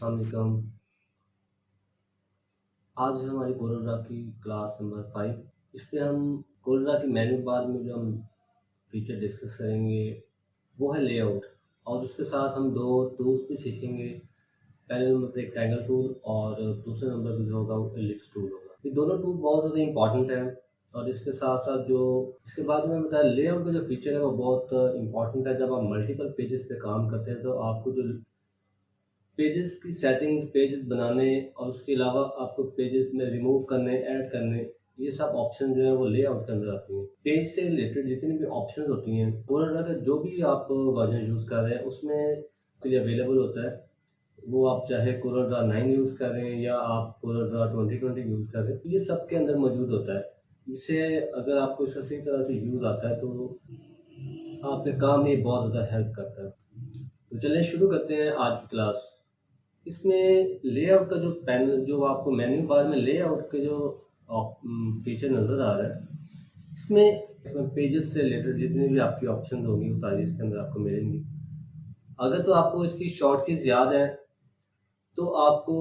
अस्सलाम वालेकुम। आज है हमारी कोरोना की क्लास नंबर 5। इसमें हम कोरोना की मेन्यू बार में जो हम फीचर डिस्कस करेंगे वो है लेआउट, और उसके साथ हम दो टूल्स भी सीखेंगे। पहले नंबर पे रेक्टेंगल टूल और दूसरे नंबर पे जो होगा वो एलिप्स टूल होगा। ये दोनों टूल बहुत ज़्यादा इंपॉर्टेंट हैं। और इसके साथ साथ जो इसके बाद में बताया, लेआउट का जो फीचर है वो बहुत इंपॉर्टेंट है। जब आप मल्टीपल पेजेस पे काम करते हैं तो आपको जो पेजेस की सेटिंग्स, पेजेस बनाने और उसके अलावा आपको पेजेस में रिमूव करने, ऐड करने, ये सब ऑप्शन जो है वो लेआउट के अंदर आती हैं। पेज से रिलेटेड जितनी भी ऑप्शंस होती हैं, कोरा का जो भी आप वर्जन यूज़ कर रहे हैं उसमें के लिए अवेलेबल होता है। वो आप चाहे कोरा 9 यूज़ कर रहे हैं या आप कोरा 2020 यूज़ कर रहे हैं, ये सब के अंदर मौजूद होता है। इसे अगर आपको इसका सही तरह से यूज़ आता है तो आपके काम में बहुत ज़्यादा हेल्प करता है। तो चलिए शुरू करते हैं आज की क्लास। इसमें लेआउट का जो पैनल, जो आपको मेन्यू बार में लेआउट के जो फीचर नज़र आ रहा है, इसमें पेजेस से रिलेटेड जितनी भी आपकी ऑप्शन होंगी वो सारी इसके अंदर आपको मिलेंगी। अगर तो आपको इसकी शॉर्ट कीज याद है तो आपको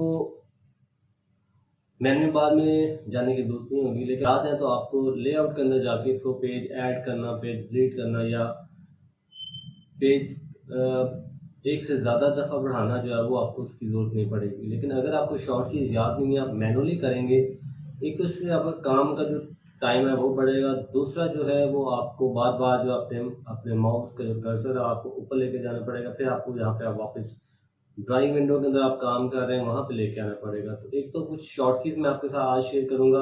मेन्यू बार में जाने की जरूरत नहीं होगी, लेकिन याद है तो आपको लेआउट के अंदर जाके इसको पेज ऐड करना, पेज डिलीट करना या पेज एक से ज़्यादा दफ़ा बढ़ाना जो है वो आपको उसकी ज़रूरत नहीं पड़ेगी। लेकिन अगर आपको शॉर्ट कीज़ याद नहीं है, आप मैनुअली करेंगे, एक तो इससे आपका काम का जो टाइम है वो बढ़ेगा, दूसरा जो है वो आपको बार बार जो अपने अपने माउस का जो कर्सर है आपको ऊपर लेके जाना पड़ेगा, फिर आपको जहाँ पे आप वापस ड्राइंग विंडो के अंदर आप काम कर रहे हैं वहाँ पे लेके आना पड़ेगा। तो एक तो कुछ शॉर्ट कीज़ मैं आपके साथ आज शेयर करूँगा,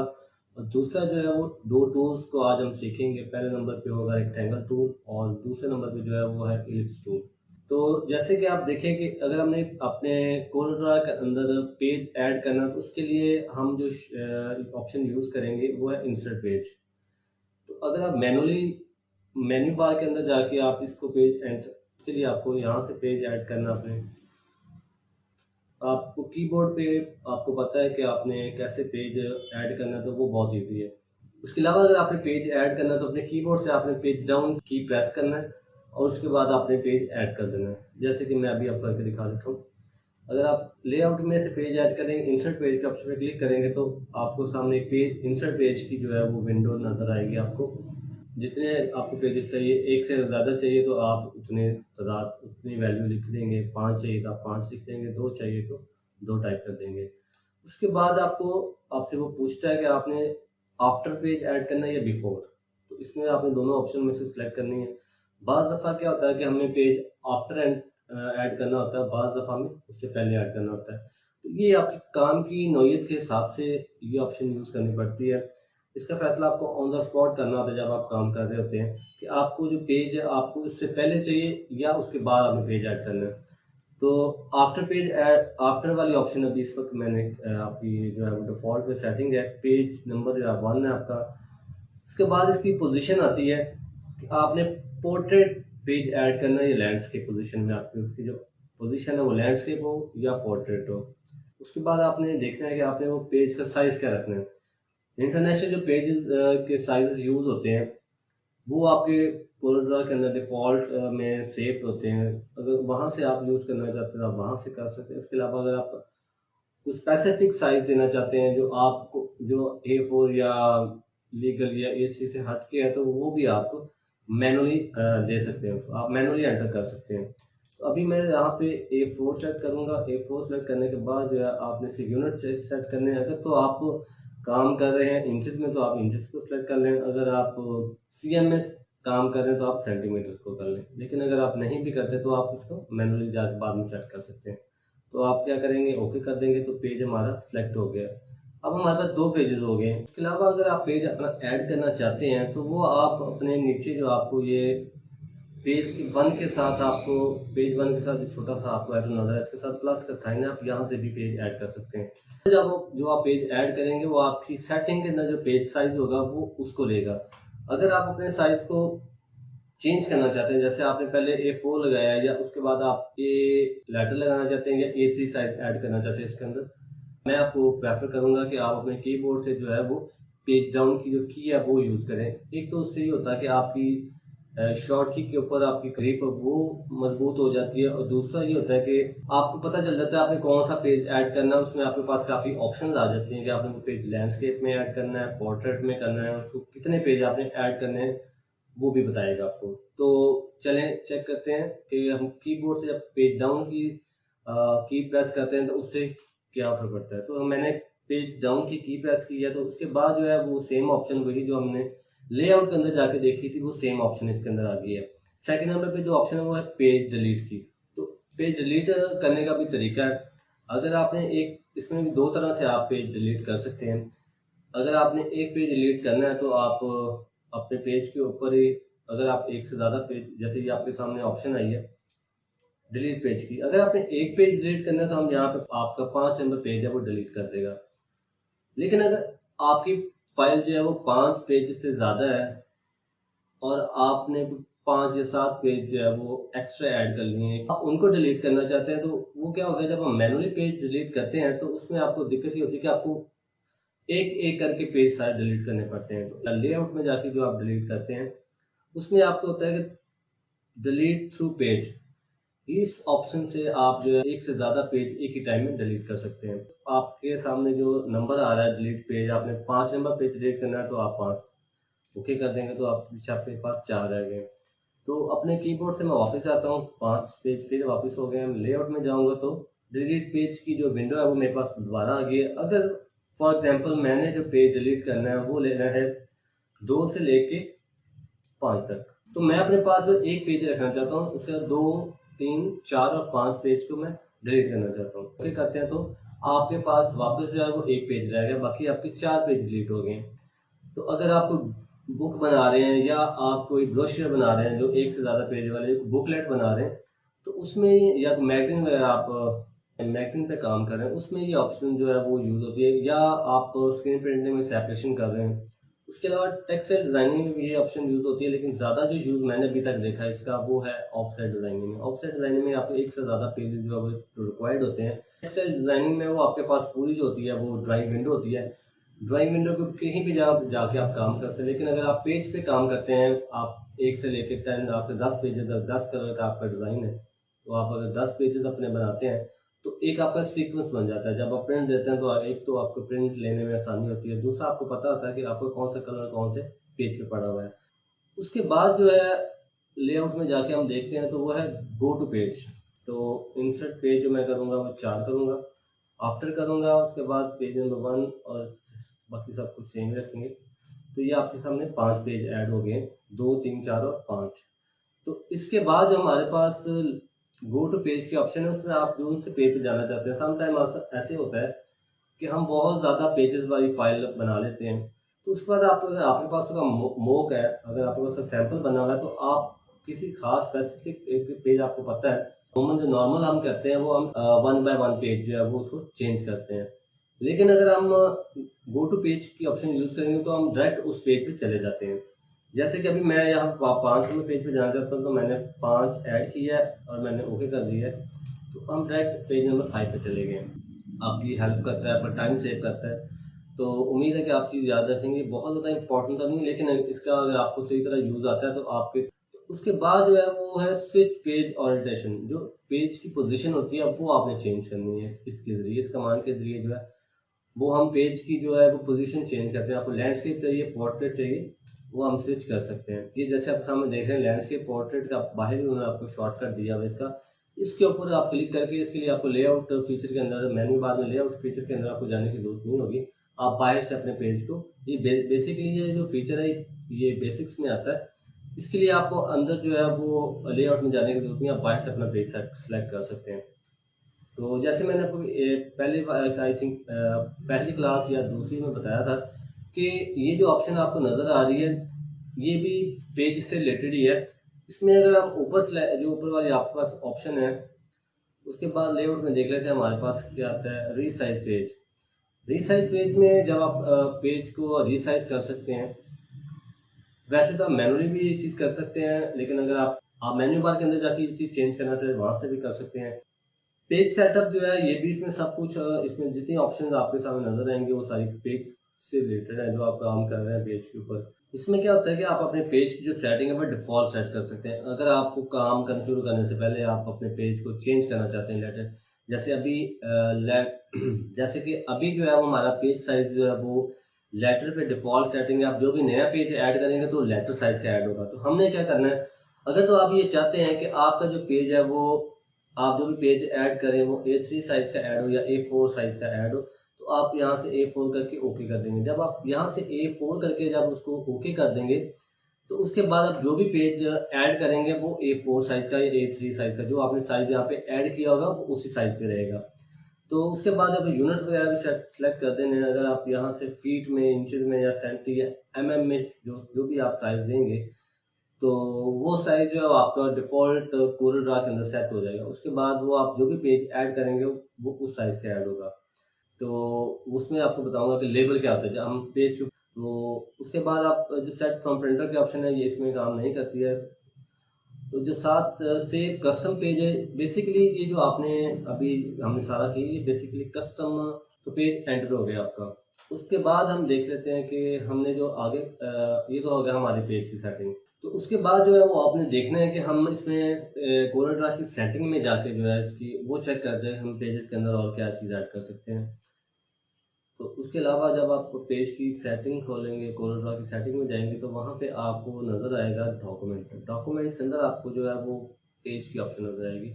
और दूसरा जो है वो दो टूल्स को आज हम सीखेंगे। पहले नंबर पे होगा रेक्टेंगल टूल और दूसरे नंबर पे जो है वो है एलिप्स टूल। तो जैसे कि आप देखें कि अगर हमने अपने कोरा के अंदर पेज ऐड करना है तो उसके लिए हम जो ऑप्शन यूज़ करेंगे वो है इंसर्ट पेज। तो अगर आप मैनुअली मेन्यू बार के अंदर जाके आप इसको पेज एंटर, के लिए आपको यहाँ से पेज ऐड करना, अपने आपको कीबोर्ड पे आपको पता है कि आपने कैसे पेज ऐड करना है, तो वो बहुत इजी है। उसके अलावा अगर आपने पेज ऐड करना है तो अपने कीबोर्ड से आपने पेज डाउन की प्रेस करना है और उसके बाद आपने पेज ऐड कर देना है, जैसे कि मैं अभी आपको करके दिखा देता हूँ। अगर आप लेआउट में से पेज ऐड करेंगे, इंसर्ट पेज के ऑप्शन पे क्लिक करेंगे तो आपको सामने एक पेज, इंसर्ट पेज की जो है वो विंडो नज़र आएगी। आपको जितने आपको पेजेस चाहिए, एक से ज़्यादा चाहिए तो आप उतने तादाद, उतनी वैल्यू लिख देंगे। 5 चाहिए तो आप 5 लिख देंगे, 2 चाहिए तो 2 टाइप कर देंगे। उसके बाद आपको आपसे वो पूछता है कि आपने आफ्टर पेज ऐड करना है या बिफोर। तो इसमें आपने दोनों ऑप्शन में से सिलेक्ट करनी है। बाज़ दफ़ा क्या होता है कि हमें पेज आफ्टर ऐड करना होता है, बाज़ दफ़ा हमें उससे पहले ऐड करना होता है। तो ये आपके काम की नौइयत के हिसाब से ये ऑप्शन यूज़ करनी पड़ती है। इसका फ़ैसला आपको ऑन द स्पॉट करना होता है जब आप काम कर रहे होते हैं कि आपको जो पेज है आपको इससे पहले चाहिए या उसके बाद आपने पेज ऐड करना है। तो आफ्टर पेज ऐड, आफ्टर वाली ऑप्शन अभी इस वक्त मैंने आपकी जो है वो डिफ़ॉल्ट पे सेटिंग है, पेज नंबर जो है 1 है आपका। उसके बाद इसकी पोजीशन आती है कि आपने पोर्ट्रेट पेज ऐड करना है या लैंडस्केप पोजीशन में, आपकी उसकी जो पोजीशन है वो लैंडस्केप हो या पोर्ट्रेट हो। उसके बाद आपने देखना है कि आपने वो पेज का साइज़ क्या रखना है। इंटरनेशनल जो पेजेस के साइज़ यूज़ होते हैं वो आपके कोरा के अंदर डिफ़ॉल्ट में सेव्ड होते हैं। अगर वहाँ से आप यूज़ करना चाहते हैं तो आप वहाँ से कर सकते हैं। इसके अलावा अगर आप कुछ स्पेसिफिक साइज़ देना चाहते हैं जो आपको, जो A4 या लीगल या इस चीज़ से हट के है, तो वो भी आप मैनुअली दे सकते हैं, उसको आप मैनुअली एंटर कर सकते हैं। तो अभी मैं यहाँ पे A4 सेलेक्ट करूँगा। A4 सेलेक्ट करने के बाद जो है आपने इसके यूनिट सेट करने हैं। अगर तो आप काम कर रहे हैं इंचेस में तो आप इंचेस को सेलेक्ट कर लें, अगर आप CM में काम कर रहे हैं तो आप सेंटीमीटर को कर लें। लेकिन अगर आप नहीं भी करते तो आप इसको मैनुअली जाके बाद में सेट कर सकते हैं। तो आप क्या करेंगे, ओके कर देंगे तो पेज हमारा सेलेक्ट हो गया। अब हमारे पास 2 पेजेस हो गए। इसके अलावा अगर आप पेज अपना ऐड करना चाहते हैं तो वो आप अपने नीचे जो आपको ये पेज 1 के साथ, आपको पेज 1 के साथ जो छोटा सा आपको आइटम नजर है, इसके साथ प्लस का साइन है, आप यहाँ से भी पेज ऐड कर सकते हैं। जब जो आप पेज ऐड करेंगे वो आपकी सेटिंग के अंदर जो पेज साइज होगा वो उसको लेगा। अगर आप अपने साइज को चेंज करना चाहते हैं, जैसे आपने पहले A4 लगाया है या उसके बाद आप ए लेटर लगाना चाहते हैं या A3 साइज ऐड करना चाहते हैं इसके अंदर, मैं आपको प्रेफर करूंगा कि आप अपने कीबोर्ड से जो है वो पेज डाउन की जो की है वो यूज़ करें। एक तो उससे ये होता है कि आपकी शॉर्ट की के ऊपर आपकी ग्रिप वो मजबूत हो जाती है। और दूसरा ये होता है कि आपको पता चल जाता है आपने कौन सा पेज ऐड करना है। उसमें आपके पास काफ़ी ऑप्शंस आ जाती हैं कि आपने वो पेज लैंडस्केप में ऐड करना है, पोर्ट्रेट में करना है, उसको कितने पेज आपने ऐड करने हैं वो भी बताएगा आपको। तो चलें चेक करते हैं कि हम कीबोर्ड से जब पेज डाउन की प्रेस करते हैं तो उससे क्या फ़र्क पड़ता है। तो मैंने पेज डाउन की प्रेस की है, तो उसके बाद जो है वो सेम ऑप्शन वही जो हमने लेआउट के अंदर जाके देखी थी वो सेम ऑप्शन इसके अंदर आ गई है। सेकंड नंबर पे जो ऑप्शन है वो है पेज डिलीट की। तो पेज डिलीट करने का भी तरीका है। अगर आपने एक इसमें भी दो तरह से आप पेज डिलीट कर सकते हैं। अगर आपने एक पेज डिलीट करना है तो आप अपने पेज के ऊपर ही, अगर आप एक से ज़्यादा पेज, जैसे ये आपके सामने ऑप्शन आई है डिलीट पेज की, अगर आपने एक पेज डिलीट करना है तो हम यहाँ पे आपका 5 नंबर पेज है वो डिलीट कर देगा। लेकिन अगर आपकी फाइल जो है वो 5 पेज से ज़्यादा है और आपने 5 या 7 पेज जो है वो एक्स्ट्रा ऐड कर लिए हैं, आप उनको डिलीट करना चाहते हैं, तो वो क्या होगा, जब हम मैनुअली पेज डिलीट करते हैं तो उसमें आपको दिक्कत ये होती है कि आपको एक एक करके पेज सारे डिलीट करने पड़ते हैं। तो लेआउट में जाके जो आप डिलीट करते हैं उसमें आपको होता है कि डिलीट थ्रू पेज, इस ऑप्शन से आप जो है एक से ज़्यादा पेज एक ही टाइम में डिलीट कर सकते हैं। आपके सामने जो नंबर आ रहा है डिलीट पेज, आपने 5 नंबर पेज डिलीट करना है तो आप 5 ओके कर देंगे तो आप पीछे आपके पास 4 रह गए। तो अपने कीबोर्ड से मैं वापस आता हूँ, 5 पेज पे वापस हो गए। लेआउट में जाऊँगा तो डिलीट पेज की जो विंडो है वो मेरे पास दोबारा आ गई है। अगर फॉर एग्जांपल मैंने जो पेज डिलीट करना है वो लेना है 2 से लेके 5 तक, तो मैं अपने पास जो एक पेज रखना चाहता हूँ उससे 2, 3, 4 और 5 पेज को मैं डिलीट करना चाहता हूँ। ओके करते हैं तो आपके पास वापस जो है वो एक पेज रह गया, बाकी आपके 4 पेज डिलीट हो गए। तो अगर आप बुक बना रहे हैं या आप कोई ब्रोशर बना रहे हैं जो एक से ज़्यादा पेज वाले बुकलेट बना रहे हैं, तो उसमें या मैगज़ीन वगैरह आप मैगज़ीन पे काम कर रहे हैं उसमें ये ऑप्शन जो है वो यूज़ होती है। या आप स्क्रीन प्रिंटिंग में सेपरेशन कर रहे हैं, उसके अलावा टेक्सटाइल डिज़ाइनिंग में भी ये ऑप्शन यूज़ होती है। लेकिन ज़्यादा जो यूज़ मैंने अभी तक देखा है इसका वो है ऑफसेट डिज़ाइनिंग में। ऑफसेट डिज़ाइनिंग में आपको एक से ज़्यादा पेजेस जो है वो रिक्वायर्ड होते हैं। टेक्सटाइल डिज़ाइनिंग में वो आपके पास पूरी जो होती है वो ड्राइंग विंडो होती है। ड्राइंग विंडो पे कहीं भी जाके आप काम कर सकते हैं। लेकिन अगर आप पेज पे काम करते हैं, आप 1 से लेकर 10 आपके 10 पेजेस, 10 कलर का आपका डिज़ाइन है, तो आप अगर 10 पेजेस अपने बनाते हैं तो एक आपका सीक्वेंस बन जाता है। जब आप प्रिंट देते हैं तो एक तो आपको प्रिंट लेने में आसानी होती है, दूसरा आपको पता होता है कि आपको कौन सा कलर कौन से पेज पे पड़ा हुआ है। उसके बाद जो है लेआउट में जाके हम देखते हैं तो वो है गो टू पेज। तो इंसर्ट पेज जो मैं करूँगा वो 4 करूँगा, आफ्टर करूँगा, उसके बाद पेज नंबर 1 और बाकी सब कुछ सेम रखेंगे। तो ये आपके सामने 5 पेज ऐड हो गए, 2, 3, 4 और 5। तो इसके बाद जो हमारे पास गो टू पेज की ऑप्शन है उसमें आप जो से पेज पे जाना चाहते हैं। सम टाइम ऐसे होता है कि हम बहुत ज़्यादा पेजेस वाली फाइल बना लेते हैं, तो उसके बाद आप अगर आपके पास उसका मोक है, अगर आपके पास सैंपल बना हुआ है, तो आप किसी खास स्पेसिफिक एक पेज आपको पता है, जो नॉर्मल हम करते हैं वो हम 1 बाय 1 पेज जो है वो उसको चेंज करते हैं। लेकिन अगर हम गो टू पेज की ऑप्शन यूज़ करेंगे तो हम डायरेक्ट उस पेज पे चले जाते हैं। जैसे कि अभी मैं यहाँ 5 नंबर पेज पे जाना चाहता हूँ, तो मैंने 5 ऐड किया है और मैंने ओके कर दिया है, तो हम डायरेक्ट पेज नंबर 5 पे चले गए। आपकी हेल्प करता है, आपका टाइम सेव करता है। तो उम्मीद है कि आप चीज़ याद रखेंगे। बहुत ज़्यादा इंपॉर्टेंट तो नहीं, लेकिन इसका अगर आपको सही तरह यूज़ आता है तो आपके उसके बाद जो है वो है स्विच पेज ओरिएंटेशन। जो पेज की पोजीशन होती है वो आपने चेंज करनी है इसके ज़रिए, इस कमांड के ज़रिए जो है वो हम पेज की जो है वो पोजीशन चेंज करते हैं। आपको लैंडस्केप चाहिए, पोर्ट्रेट चाहिए, वो हम स्विच कर सकते हैं। ये जैसे आप सामने देख रहे हैं लैंडस्केप पोर्ट्रेट का बाहर भी उन्होंने आपको शॉर्टकट दिया हुआ इसका। इसके ऊपर आप क्लिक करके इसके लिए आपको लेआउट फीचर के अंदर मेन्यू बार में लेआउट फीचर के अंदर आपको जाने की जरूरत नहीं होगी। आप बाहर से अपने पेज को ये बेसिकली ये जो फीचर है ये बेसिक्स में आता है। इसके लिए आपको अंदर जो है वो लेआउट में जाने की जरूरत नहीं, आप बाहर से अपना पेज सेलेक्ट कर सकते हैं। तो जैसे मैंने आपको पहले आई थिंक पहली क्लास या दूसरी में बताया था कि ये जो ऑप्शन आपको नज़र आ रही है ये भी पेज से रिलेटेड ही है। इसमें अगर आप ऊपर से जो ऊपर वाली आपके पास ऑप्शन है उसके बाद लेआउट में देख लेते हैं हमारे पास क्या आता है, रीसाइज पेज। रीसाइज पेज में जब आप पेज को रीसाइज कर सकते हैं, वैसे तो आप मैनुअली भी ये चीज़ कर सकते हैं, लेकिन अगर आप मेन्यू बार के अंदर जाके ये चीज़ चेंज करना चाहते हैं वहाँ से भी कर सकते हैं। पेज सेटअप जो है ये भी इसमें सब कुछ इसमें जितनी ऑप्शंस आपके सामने नजर आएंगे वो सारी पेज से रिलेटेड है जो आप काम कर रहे हैं पेज के ऊपर। इसमें क्या होता है कि आप अपने पेज की जो सेटिंग है वो डिफ़ॉल्ट सेट कर सकते हैं। अगर आपको काम करना शुरू करने से पहले आप अपने पेज को चेंज करना चाहते हैं लेटर, जैसे अभी जैसे कि अभी जो है वो हमारा पेज साइज़ जो है वो लेटर पे डिफ़ॉल्ट सेटिंग है। आप जो भी नया पेज ऐड करेंगे तो लेटर साइज़ का ऐड होगा। तो हमने क्या करना है, अगर तो आप ये चाहते हैं कि आपका जो पेज है वो आप जो भी पेज ऐड करें वो A3 साइज़ का ऐड हो या A4 साइज़ का ऐड हो, तो आप यहाँ से A4 करके ओके कर देंगे। जब आप यहाँ से A4 करके जब उसको ओके कर देंगे, तो उसके बाद आप जो भी पेज ऐड करेंगे वो A4 साइज़ का या A3 साइज़ का, जो आपने साइज़ यहाँ पे ऐड किया होगा वो उसी साइज़ पे रहेगा। तो उसके बाद अब यूनिट्स वगैरह भी सेलेक्ट कर देने हैं। अगर आप यहाँ से फीट में, इंचज़ में या सेंटी या mm में जो जो भी आप साइज़ देंगे, तो वो साइज़ जो है वो आपका डिफ़ॉल्ट कोरल ड्रा के अंदर सेट हो जाएगा। उसके बाद वो आप जो भी पेज ऐड करेंगे वो उस साइज़ का ऐड होगा। तो उसमें आपको बताऊँगा कि लेबल क्या होता है। जब हम पेज तो उसके बाद आप जो सेट फ्रॉम प्रिंटर के ऑप्शन है, ये इसमें काम नहीं करती है। तो जो साथ सेव कस्टम पेज है, बेसिकली ये जो आपने अभी हमने सारा किया, ये बेसिकली कस्टम तो पेज एंटर हो गया आपका। उसके बाद हम देख लेते हैं कि हमने जो आगे ये तो हो गया हमारे पेज की सेटिंग। तो उसके बाद जो है वो आपने देखना है कि हम इसमें कोरल ड्रा की सेटिंग में जाके जो है इसकी वो चेक करते हैं हम पेजेस के अंदर और क्या चीज़ ऐड कर सकते हैं। तो उसके अलावा जब आप पेज की सेटिंग खोलेंगे, कोरल ड्रा की सेटिंग में जाएँगे, तो वहाँ पे आपको नज़र आएगा डॉक्यूमेंट। डॉक्यूमेंट के अंदर आपको जो है वो पेज की ऑप्शन नज़र आएगी।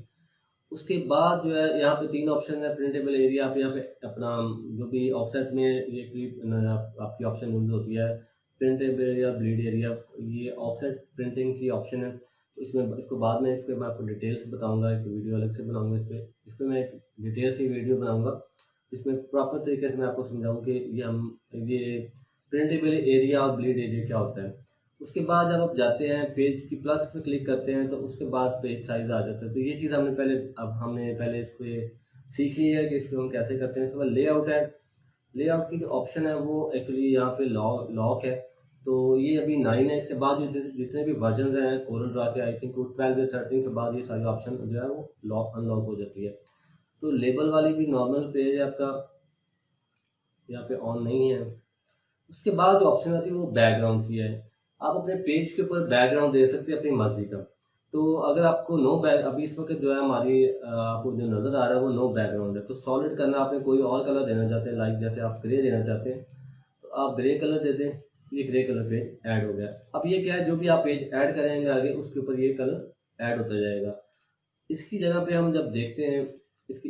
उसके बाद जो है यहाँ पे 3 ऑप्शन है, प्रिंटेबल एरिया। आप यहाँ पे अपना जो भी ऑफसेट में ये क्लिप न आपकी ऑप्शन यूज़ होती है, प्रिंटेबल एरिया, ब्लीड एरिया, ये ऑफसेट प्रिंटिंग की ऑप्शन है। तो इसमें इसको बाद में इस पे मैं आपको डिटेल से बताऊँगा, एक वीडियो अलग से बनाऊँगा इस पे मैं एक डिटेल से वीडियो बनाऊँगा। इसमें प्रॉपर तरीके से मैं आपको समझाऊँ कि ये प्रिंटेबल एरिया और ब्लीड एरिया क्या होता है। उसके बाद जब आप जाते हैं पेज की प्लस पे क्लिक करते हैं, तो उसके बाद पेज साइज़ आ जाता है। तो ये चीज़ हमने पहले इस पे सीख ली है कि इसको हम कैसे करते हैं। इसके बाद लेआउट है। लेआउट की जो ऑप्शन है वो एक्चुअली यहाँ पे लॉक है। तो ये अभी 9 है। इसके बाद जितने भी वर्जन्स हैं कोरल ड्रा के, आई थिंक वो 12 या 13 के बाद ये सारी ऑप्शन जो है वो अनलॉक हो जाती है। तो लेबल वाली भी नॉर्मल पेज आपका यहाँ पे ऑन नहीं है। उसके बाद जो ऑप्शन आती है वो बैकग्राउंड की है। आप अपने पेज के ऊपर बैकग्राउंड दे सकते हैं अपनी मर्ज़ी का। तो अगर आपको नो बैक अभी इस वक़्त जो है हमारी आपको जो नज़र आ रहा है वो नो बैकग्राउंड है। तो सॉलिड करना, आपने कोई और कलर देना चाहते हैं, लाइक जैसे आप ग्रे देना चाहते हैं, तो आप ग्रे कलर दे दें। ये ग्रे कलर पेज ऐड हो गया। अब ये क्या है, जो भी आप पेज ऐड करेंगे आगे उसके ऊपर ये कलर ऐड होता जाएगा। इसकी जगह पे हम जब देखते हैं इसकी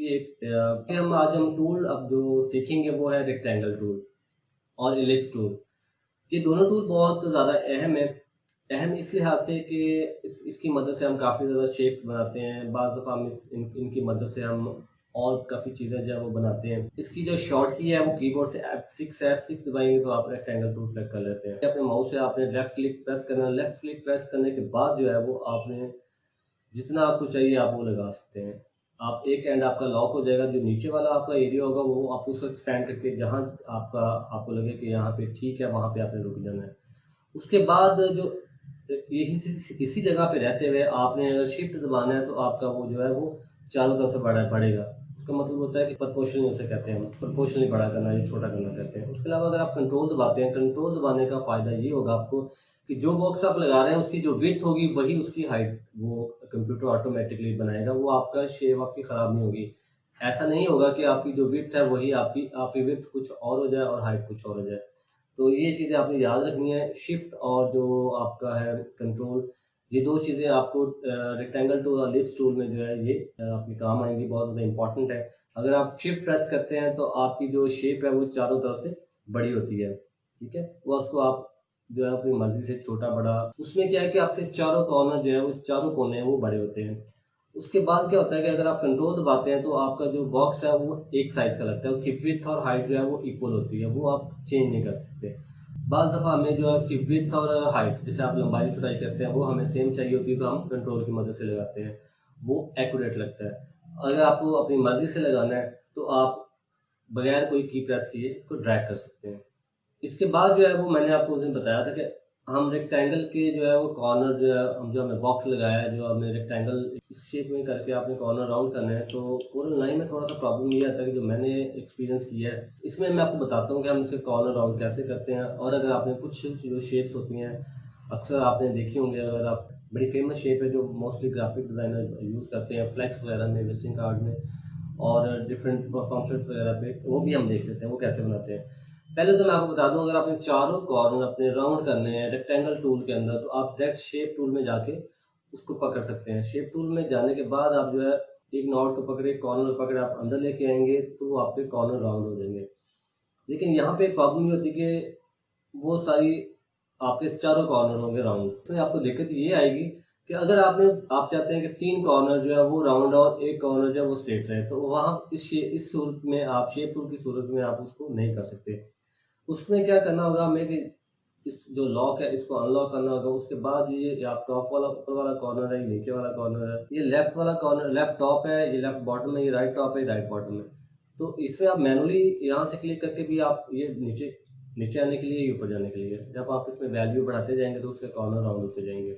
एक हम टूल अब जो सीखेंगे वो है रेक्टेंगल टूल और इलिप्स टूल। ये दोनों टूल बहुत ज़्यादा अहम है। अहम इस लिहाज से कि इसकी मदद से हम काफ़ी ज़्यादा शेप्स बनाते हैं। बाज़ दफ़ा हम इनकी मदद से हम और काफ़ी चीज़ें जो है वो बनाते हैं। इसकी जो शॉर्ट की है वो कीबोर्ड से F6 दबाएंगे तो आप रेक्टेंगल टूल सेलेक्ट कर लेते हैं। अपने माउस से आपने लेफ़्ट क्लिक प्रेस करना है। लेफ़्ट क्लिक प्रेस करने के बाद जो है वो आपने जितना आपको चाहिए आप वो लगा सकते हैं। आप एक एंड आपका लॉक हो जाएगा, जो नीचे वाला आपका एरिया होगा वो आप उसको एक्सपेंड करके जहाँ आपको लगे कि यहाँ पे ठीक है, वहाँ पे आपने रुक जाना है। उसके बाद जो इसी जगह पे रहते हुए आपने अगर शिफ्ट दबाना है तो आपका वो जो है वो चारों तरफ से बढ़ेगा। उसका मतलब होता है कि प्रोपोर्शनली उसे कहते हैं हम, प्रोपोर्शनली बड़ा करना या छोटा करना कहते हैं। उसके अलावा अगर आप कंट्रोल दबाते हैं, कंट्रोल दबाने का फ़ायदा ये होगा आपको कि जो बॉक्स आप लगा रहे हैं उसकी जो विड्थ होगी वही उसकी हाइट वो कंप्यूटर ऑटोमेटिकली बनाएगा। वो आपका शेप आपकी ख़राब नहीं होगी। ऐसा नहीं होगा कि आपकी जो विड्थ है वही आपकी विड्थ कुछ और हो जाए और हाइट कुछ और हो जाए। तो ये चीज़ें आपने याद रखनी है। शिफ्ट और जो आपका है कंट्रोल, ये 2 चीज़ें आपको रेक्टेंगल टूल और एलिप्स टूल में जो है ये आपके काम आएँगी, बहुत ज़्यादा इम्पोर्टेंट है। अगर आप शिफ्ट प्रेस करते हैं तो आपकी जो शेप है वो चारों तरफ से बड़ी होती है, ठीक है? वो उसको आप जो है अपनी मर्ज़ी से छोटा-बड़ा, उसमें क्या है कि आपके चारों कॉर्नर जो है वो चारों कोने हैं वो बड़े होते हैं। उसके बाद क्या होता है कि अगर आप कंट्रोल दबाते हैं तो आपका जो बॉक्स है वो एक साइज़ का लगता है। उसकी विड्थ और हाइट जो है वो इक्वल होती है, वो आप चेंज नहीं कर सकते। बाज़ दफ़ा हमें जो है उसकी विड्थ और हाइट, जैसे आप लंबाई चौड़ाई करते हैं वो हमें सेम चाहिए होती है, तो हम कंट्रोल की मदद से लगाते हैं, वो एक्यूरेट लगता है। अगर आपको अपनी मर्ज़ी से लगाना है तो आप बगैर कोई की प्रेस किए इसको ड्रैग कर सकते हैं। इसके बाद जो है वो मैंने आपको उस दिन बताया था कि हम रेक्टेंगल के जो है वो कॉर्नर जो है हम जो हमने बॉक्स लगाया है, जो हमने रेक्टेंगल इस शेप में करके आपने कॉर्नर राउंड करना है, तो कोरल लाइन में थोड़ा सा प्रॉब्लम ये आता है कि जो मैंने एक्सपीरियंस किया है इसमें मैं आपको बताता हूँ कि हम इसके कॉर्नर राउंड कैसे करते हैं। और अगर आपने कुछ जो शेप्स होती हैं अक्सर आपने देखी होंगी, अगर आप बड़ी फेमस शेप है जो मोस्टली ग्राफिक डिज़ाइनर यूज़ करते हैं फ्लैक्स वगैरह में, विजिटिंग कार्ड में और डिफरेंट पम्फलेट्स वगैरह पे, वो भी हम देख लेते हैं वो कैसे बनाते हैं। पहले तो मैं आपको बता दूं, अगर आपने चारों कॉर्नर अपने राउंड करने हैं रेक्टेंगल टूल के अंदर, तो आप डायरेक्ट शेप टूल में जाके उसको पकड़ सकते हैं। शेप टूल में जाने के बाद आप जो है एक नॉट को पकड़े, कॉर्नर को पकड़े, आप अंदर लेके आएंगे तो वो आपके कॉर्नर राउंड हो जाएंगे। लेकिन यहाँ पे प्रॉब्लम ये होती है कि वो सारी आपके चारों कॉर्नर होंगे राउंड। इसमें आपको दिक्कत ये आएगी कि अगर आप चाहते हैं कि 3 कॉर्नर जो है वो राउंड और 1 कॉर्नर जो है वो स्ट्रेट रहे, तो वहाँ इस सूरत में आप शेप टूल की सूरत में आप उसको नहीं कर सकते। उसमें क्या करना होगा हमें कि इस जो लॉक है इसको अनलॉक करना होगा। उसके बाद ये आप टॉप वाला ऊपर वाला कॉर्नर है, ये नीचे वाला कॉर्नर है, ये लेफ्ट वाला कॉर्नर लेफ्ट टॉप है, ये लेफ्ट बॉटम है, ये राइट टॉप है, ये राइट बॉटम है। तो इसमें आप मैनुअली यहाँ से क्लिक करके भी आप ये नीचे नीचे आने के लिए, ये ऊपर जाने के लिए, जब आप इसमें वैल्यू बढ़ाते जाएंगे तो उसके कॉर्नर राउंड होते जाएंगे।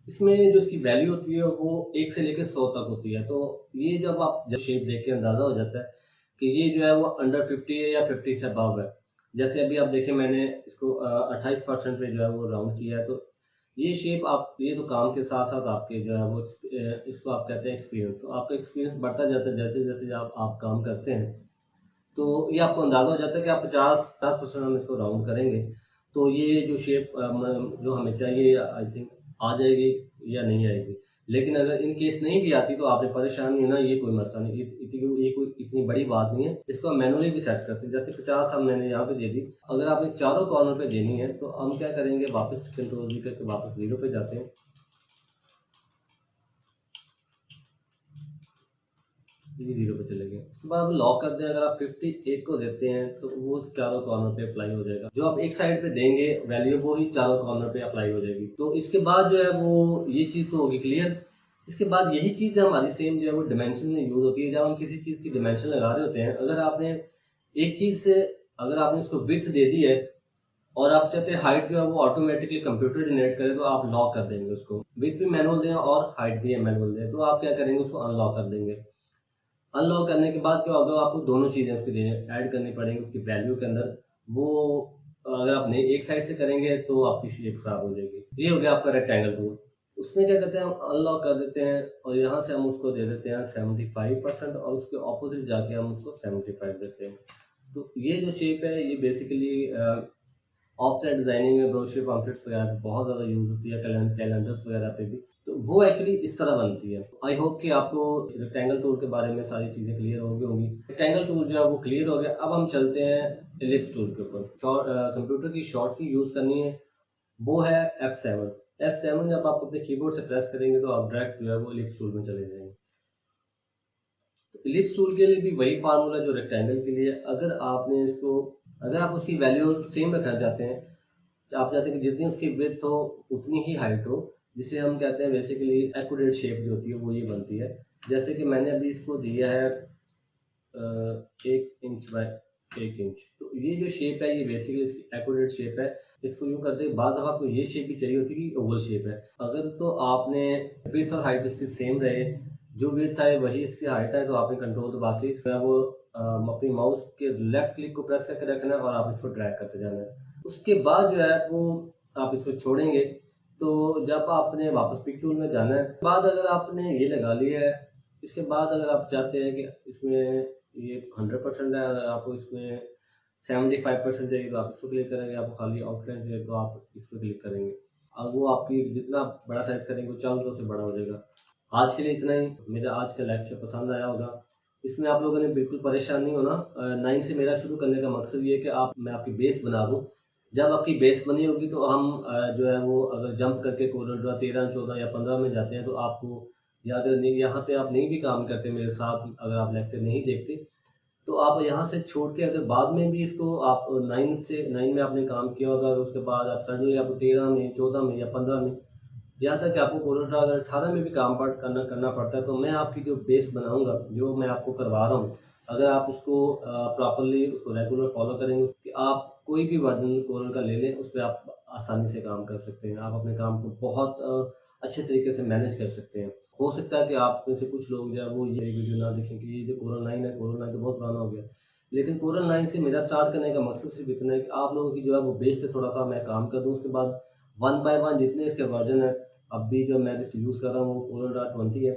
इसमें जो इसकी वैल्यू होती है वो 1 से लेकर 100 तक होती है। तो ये जब शेप देख के अंदाज़ा हो जाता है कि ये जो है वो अंडर 50 है या 50 से अबव है। जैसे अभी आप देखें मैंने इसको 28% पे जो है वो राउंड किया है। तो ये शेप आप ये तो काम के साथ साथ आपके जो है वो इसको आप कहते हैं एक्सपीरियंस। तो आपका एक्सपीरियंस बढ़ता जाता है जैसे जैसे आप काम करते हैं। तो ये आपको अंदाज़ा हो जाता है कि आप 50% हम इसको राउंड करेंगे तो ये जो शेप जो हमें चाहिए आई थिंक आ जाएगी या नहीं आएगी। लेकिन अगर इन केस नहीं भी आती तो आपने परेशान नहीं होना, ये कोई मसला नहीं, ये कोई इतनी बड़ी बात नहीं है। इसको हम मैनुअली भी सेट कर सकते हैं। जैसे 50 हम मैंने यहाँ पे दे दी, अगर आपने चारों कॉर्नर पे देनी है तो हम क्या करेंगे, वापस कंट्रोल जी करके वापस 0 पे जाते हैं। ये 0 पे चले गए। उसके बाद आप लॉक कर दें। अगर आप 58 को देते हैं तो वो चारों कॉर्नर पे अप्लाई हो जाएगा। जो आप एक साइड पे देंगे वैल्यू वो ही चारों कॉर्नर पे अप्लाई हो जाएगी। तो इसके बाद जो है वो ये चीज़ तो होगी क्लियर। इसके बाद यही चीज़ हमारी सेम जो है वो डिमेंशन में यूज़ होती है। जब हम किसी चीज़ की डिमेंशन लगा रहे होते हैं, अगर आपने एक चीज़ से अगर आपने उसको विड्थ दे दी है और आप चाहते हैं हाइट जो है वो ऑटोमेटिकली कंप्यूटर जनरेट करे, तो आप लॉक कर देंगे उसको। विड्थ भी मैनुअल दें और हाइट भी मैनुअल दें, तो आप क्या करेंगे, उसको अनलॉक कर देंगे। अनलॉक करने के बाद क्या होगा, आपको दोनों चीज़ें उसके लिए ऐड करनी पड़ेंगी उसकी वैल्यू के अंदर। वो अगर आप नहीं एक साइड से करेंगे तो आपकी शेप खराब हो जाएगी। ये हो गया आपका रेक्टेंगल टूल। उसमें क्या करते हैं, हम अनलॉक कर देते हैं और यहाँ से हम उसको दे देते हैं 75% और उसके ऑपोजिट जाके हम उसको 75 देते हैं। तो ये जो शेप है ये बेसिकली ऑफसेट डिज़ाइनिंग में, ब्रोशर पम्फलेट्स वगैरह पे बहुत ज़्यादा यूज़ होती है, कैलेंडर्स वगैरह पे भी। तो वो एक्चुअली इस तरह बनती है। आई होप कि आपको रेक्टेंगल टूल के बारे में सारी चीज़ें क्लियर हो गई होंगी। रेक्टेंगल टूल जो है वो क्लियर हो गया। अब हम चलते हैं एलिप्स टूल के ऊपर। कंप्यूटर की शॉर्ट की यूज़ करनी है, वो है F7। F7 जब आप अपने कीबोर्ड से प्रेस करेंगे तो आप डायरेक्ट जो है वो एलिप्स टूल में चले जाएंगे। तो एलिप्स टूल के लिए भी वही फार्मूला जो रेक्टेंगल के लिए। अगर आप उसकी वैल्यू सेम रखना चाहते हैं, आप चाहते हैं कि जितनी उसकी विड्थ हो उतनी ही हाइट हो, जिसे हम कहते हैं बेसिकली एक्यूरेट शेप जो होती है वो ये बनती है। जैसे कि मैंने अभी इसको दिया है 1 इंच बाय 1 इंच। तो ये जो शेप है ये बेसिकली इसकी एक्यूरेट शेप है। इसको यूँ करते हैं, बाद आपको ये शेप भी चाहिए होती है कि ओवल शेप है। अगर तो आपने विड्थ और हाइट इसकी सेम रहे, जो विड्थ है वही इसकी हाइट है, तो आपने कंट्रोल दबा के वो अपनी माउस के लेफ्ट क्लिक को प्रेस करके रखना है और आप इसको ड्रैग करते जाना है। उसके बाद जो है वो आप इसको छोड़ेंगे। तो जब आपने वापस पिक टूल में जाना है, बाद अगर आपने ये लगा लिया है, इसके बाद अगर आप चाहते हैं कि इसमें ये 100% है, अगर आपको इसमें 75% चाहिए तो आप इसको क्लिक करेंगे, आपको खाली आउटलाइन चाहिए तो आप इस पर क्लिक करेंगे। अब वो आपकी जितना बड़ा साइज़ करेंगे वो चारों तरफ से बड़ा हो जाएगा। आज के लिए इतना ही। मेरा आज का लेक्चर पसंद आया होगा। इसमें आप लोगों ने बिल्कुल परेशान नहीं होना। 9 से मेरा शुरू करने का मकसद ये है कि मैं आपकी बेस बना दूँ। जब आपकी बेस बनी होगी तो हम जो है वो अगर जंप करके कोरल ड्रा 13, 14 या 15 में जाते हैं तो आपको, या अगर नहीं यहाँ पे आप नहीं भी काम करते मेरे साथ, अगर आप लेक्चर नहीं देखते तो आप यहाँ से छोड़ के अगर बाद में भी इसको आप 9 में आपने काम किया होगा, उसके बाद आप सडनली आपको 13 में, 14 में या 15 में, यहाँ तक कि आपको कोरल ड्रा अगर 18 में भी काम करना पड़ता है, तो मैं आपकी जो बेस बनाऊंगा, जो मैं आपको करवा रहा हूँ, अगर आप उसको प्रॉपरली उसको रेगुलर फॉलो करेंगे, उसकी कि आप कोई भी वर्जन कोरल का ले लें, उस पे आप आसानी से काम कर सकते हैं। आप अपने काम को बहुत अच्छे तरीके से मैनेज कर सकते हैं। हो सकता है कि आप में से कुछ लोग जो है वो ये वीडियो ना देखें कि ये जो कोरल 9 है, कोरल 9 तो बहुत पुराना हो गया। लेकिन कोरल 9 से मेरा स्टार्ट करने का मकसद सिर्फ़ इतना है कि आप लोगों की जो है वो बेस पे थोड़ा-सा मैं काम कर दूँ। उसके बाद वन बाय वन जितने इसके वर्जन हैं, अभी जो मैं जिस यूज़ कर रहा हूँ वो कोरल ड्रा 20 है।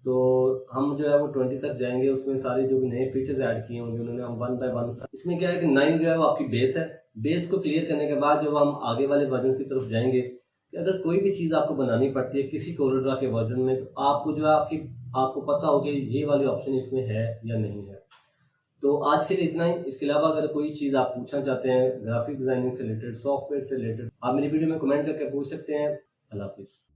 तो हम जो है वो 20 तक जाएँगे, उसमें सारे जो भी नए फीचर्स ऐड किए होंगे उन्होंने, हम वन बाय वन इसमें क्या है कि 9 जो है वो आपकी बेस है। बेस को क्लियर करने के बाद जब हम आगे वाले वर्जन की तरफ जाएँगे, कि अगर कोई भी चीज़ आपको बनानी पड़ती है किसी कोरल ड्रा के वर्जन में, तो आपको जो है आपको पता हो कि ये वाले ऑप्शन इसमें है या नहीं है। तो आज के लिए इतना ही। इसके अलावा अगर कोई चीज़ आप पूछना चाहते हैं ग्राफिक डिज़ाइनिंग से रिलेटेड, सॉफ्टवेयर से रिलेटेड, आप मेरी वीडियो में कमेंट करके पूछ सकते हैं। अल्लाह हाफ़िज़।